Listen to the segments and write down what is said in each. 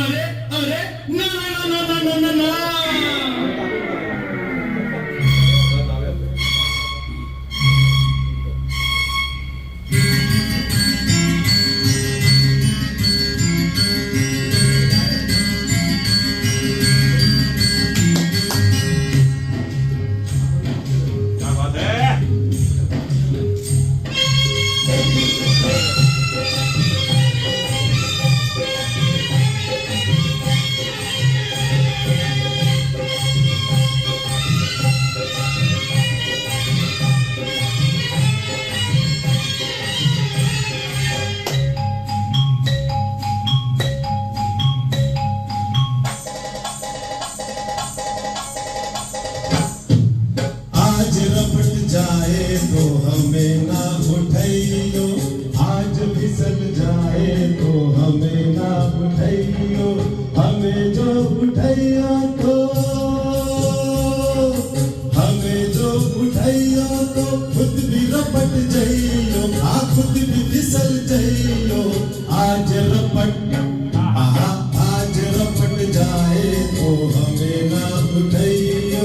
अरे अरे ना ना ना ना ना ना ना जाए तो हमें ना उठाइयो, आज फिसल जाए तो हमें ना उठाइयो, हमें जो उठाइयो तो खुद भी रपट जाइयो, खुद भी फिसल जाइयो, आज रपट आज रपट जाए तो हमें ना उठाइयो।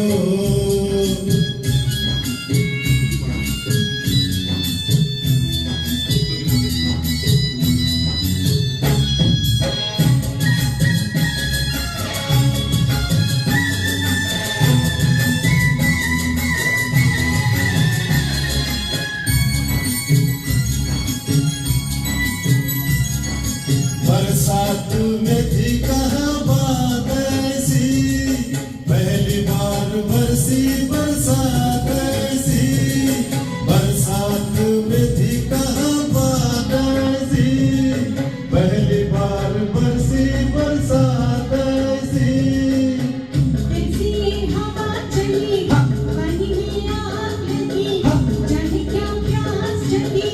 बरसात में थी कहाँ बात ऐसी, पहली बार बरसी बरसात ऐसी, बरसात में थी कहाँ बात ऐसी, पहली बार बरसी बरसात ऐसी। ऐसी हवा चली वहीं में आग लगी, जाने क्या प्यास जगी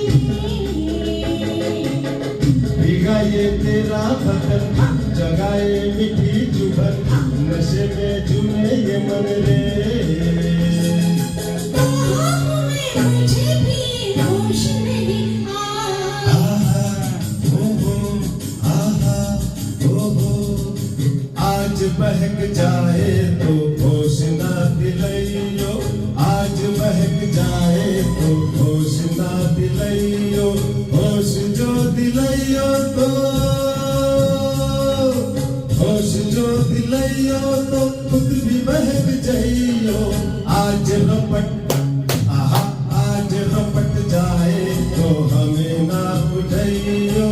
भीगा ये तेरा बदन, जगाए मीठी चुभन, नशे में झूमे ये मन रे। मुझे भी होश नहीं आज बहक जाए तो होश ना दिलाइयो, आज बहक जाए तो होश ना दिलाइयो, होश जो दिलाइयो तो खुद भी बहक जाइयो, आज रपट आज रपट जाए तो हमें ना उठाइयो।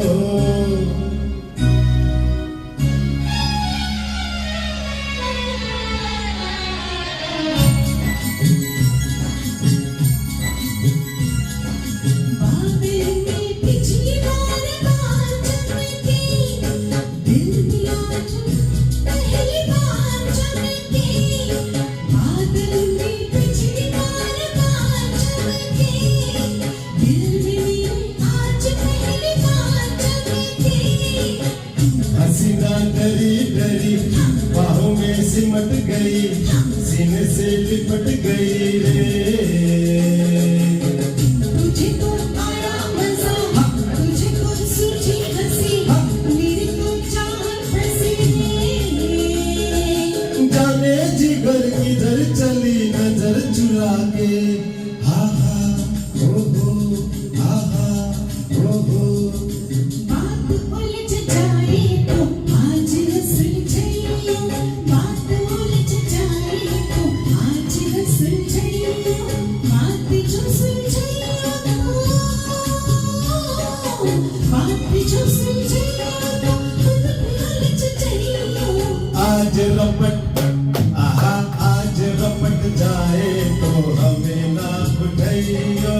पिछली बार बात चमकी, दिल की आज पहली बार चमकी, बादल में पिछली बार बात चमकी, दिल में आज पहली बार चमकी। हसीना डरी डरी बाहों में सिमट गई, सीने से लिपट गई रे। तुझको आया मजा, तुझको सूझी हंसी, मेरी तो चाहत फंसी। जाने जिगर किधर चली नजर चुरा के, हा हा हो हा हा हो। बात उलझ जाए तो आज सुलझाइयो, बात उलझ जाए तो आज सुलझाइयो, बात जो सुलझाइयो तो खुद भी उलझ जाइयो। आज रपट आज रपट जाए तो हमें ना उठाइयो।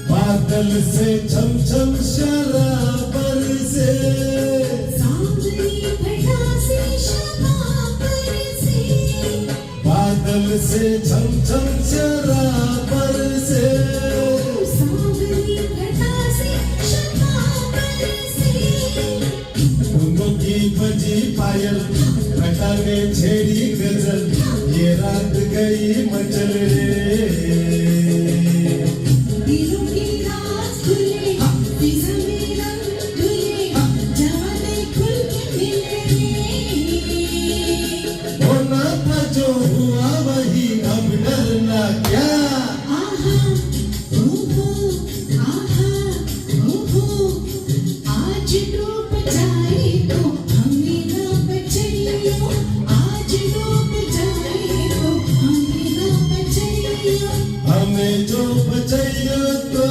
बादल से छम छम शराब लैला ने छेड़ी गजल, ये रात गई मचल रे। दिलों की राज खुले, फिजा में रंग धुले, जवानी खुल के खिले। होना था जो हुआ वही, अब डरना क्या। आहा ओहो, आहा ओहो, आज डूब जाए तो हमें ना बचाइयो, आज डूब जाए तो हमें ना बचाइयो। हमें जो बचाइयो तो,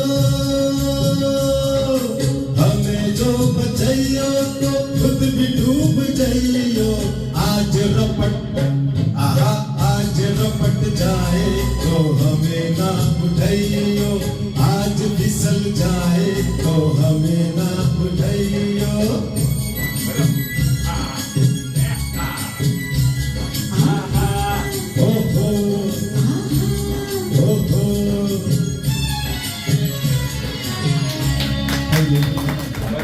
हमें जो बचाइयो तो खुद भी डूब जाइयो। आज रपट आहा, आज रपट जाए तो हमें ना उठाइयो, आज फिसल जाए तो हमें ना